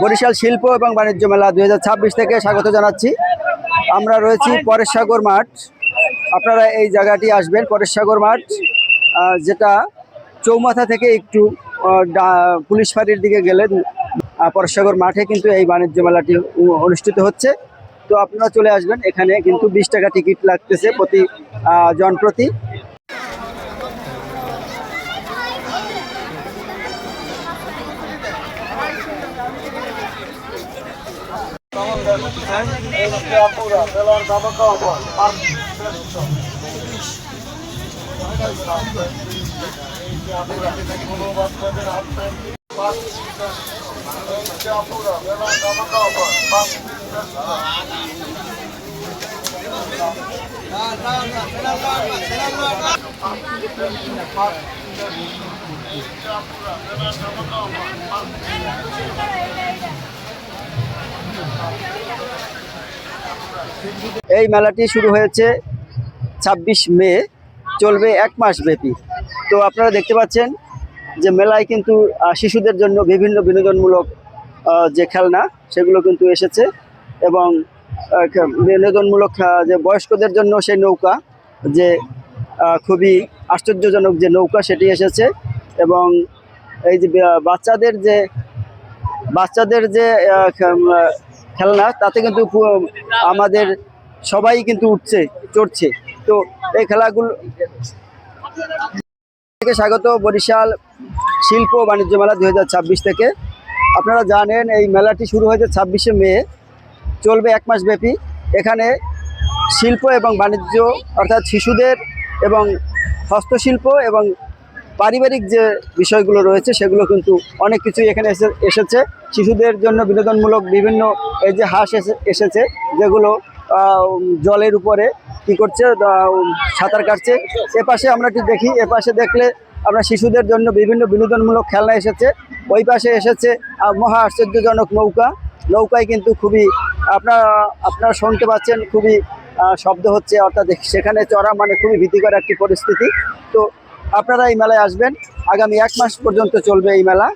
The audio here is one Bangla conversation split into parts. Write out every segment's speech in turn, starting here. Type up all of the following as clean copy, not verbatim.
বরিশাল শিল্প এবং বাণিজ্য মেলা 2026 থেকে স্বাগত জানাচ্ছি। আমরা রয়েছি পরেশসাগর মাঠ। আপনারা এই জায়গাটি আসবেন, পরেশসাগর মাঠ, যেটা চৌমাথা থেকে একটু পুলিশ ফাঁড়ির দিকে গেলে পরেশসাগর মাঠে কিন্তু এই বাণিজ্য মেলাটি অনুষ্ঠিত হচ্ছে। তো আপনারা চলে আসবেন। এখানে কিন্তু 20 টাকা টিকিট লাগতেছে প্রতি জনপ্রতি। এই মেলাটি শুরু হয়েছে 26 মে, চলবে 1 মাস ব্যাপী। তো আপনারা দেখতে পাচ্ছেন যে মেলায় কিন্তু শিশুদের জন্য বিভিন্ন বিনোদনমূলক যে খেলনা সেগুলো কিন্তু এসেছে, এবং বিনোদনমূলক যে বয়স্কদের জন্য সেই নৌকা, যে খুবই আশ্চর্যজনক যে নৌকা, সেটি এসেছে। এবং এই যে বাচ্চাদের যে খেলনা, তাতে কিন্তু আমাদের সবাই কিন্তু চড়ছে। তো এই খেলাগুলো থেকে স্বাগত বরিশাল শিল্প বাণিজ্য মেলা 2026 থেকে। আপনারা জানেন এই মেলাটি শুরু হয়েছে 26 মে, চলবে 1 মাস ব্যাপী। এখানে শিল্প এবং বাণিজ্য, অর্থাৎ শিশুদের এবং হস্তশিল্প এবং পারিবারিক যে বিষয়গুলো রয়েছে সেগুলো কিন্তু অনেক কিছুই এখানে এসেছে। শিশুদের জন্য বিনোদনমূলক বিভিন্ন এই যে হাঁস এসেছে, যেগুলো জলের উপরে কি করছে, সাঁতার কাটছে। এপাশে আমরা একটু দেখি, এপাশে দেখলে আমরা শিশুদের জন্য বিভিন্ন বিনোদনমূলক খেলনা এসেছে। ওই পাশে এসেছে মহা আশ্চর্যজনক নৌকায় কিন্তু খুবই আপনারা শুনতে পাচ্ছেন, খুবই শব্দ হচ্ছে, অর্থাৎ সেখানে চড়া মানে খুবই ভীতিকর একটি পরিস্থিতি। তো আপনারা এই মেলায় আসবেন, আগামী 1 মাস পর্যন্ত চলবে এই মেলা।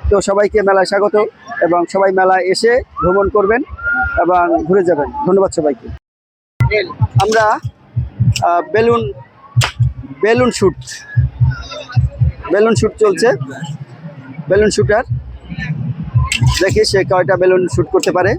তো সবাইকে মেলায় স্বাগত, এবং সবাই মেলায় এসে ভ্রমণ করবেন এবং ঘুরে যাবেন। ধন্যবাদ সবাইকে। আমরা বেলুন শুট চলছে, বেলুন শুটার। দেখি সে কয়টা বেলুন শুট করতে পারে।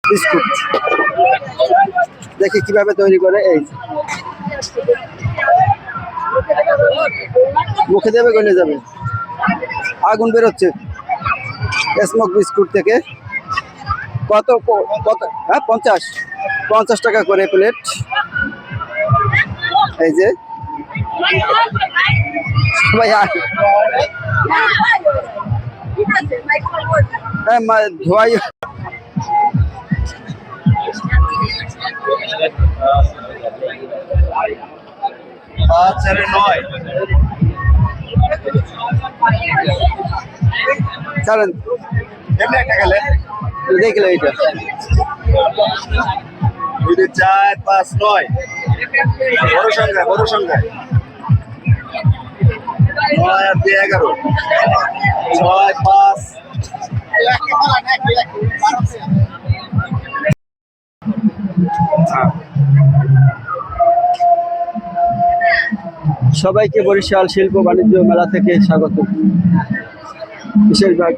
বিস্কুট দেখি কিভাবে তৈরি করে। এই মুখে দেবে, গলে যাবে, আগুন বেরোচ্ছে স্মোক বিস্কুট থেকে। কত কত? হ্যাঁ, 50 টাকা করে প্লেট। এই যে সবাই ধোয়াই। চলেন দেখলে এইটা 2 4 5 9 বড় সংখ্যায় 9 আর 2 11 6 5। সবাইকে বরিশাল শিল্প বাণিজ্য মেলা থেকে স্বাগত। বিশেষভাবে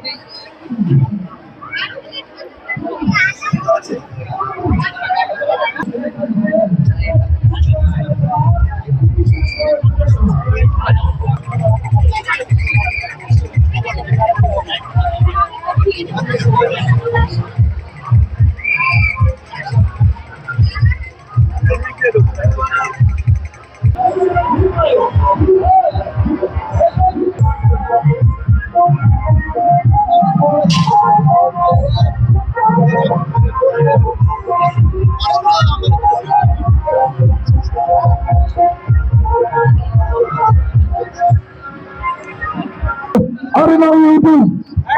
আর নাই ইউপি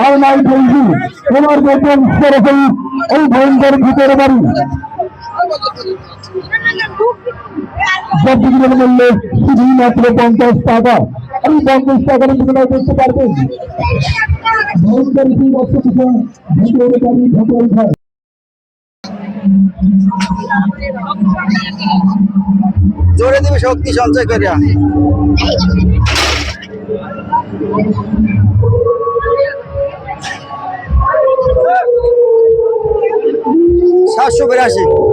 আর নাই ফৌজি তোমার বেতন সরাসরি এই ভয়ঙ্কর ভিতরে বাড়ি সবকিছুর মূল্যে শুধুই মাত্র 50 টাকা। আমি 50 টাকার বিনিময় করতে পারবেন ভয়ঙ্কর সেই অস্ত্র ভিতরে বাড়ি ঢাকাই খায়। জোরে দিবে শক্তি সঞ্চয় করিয়া। 782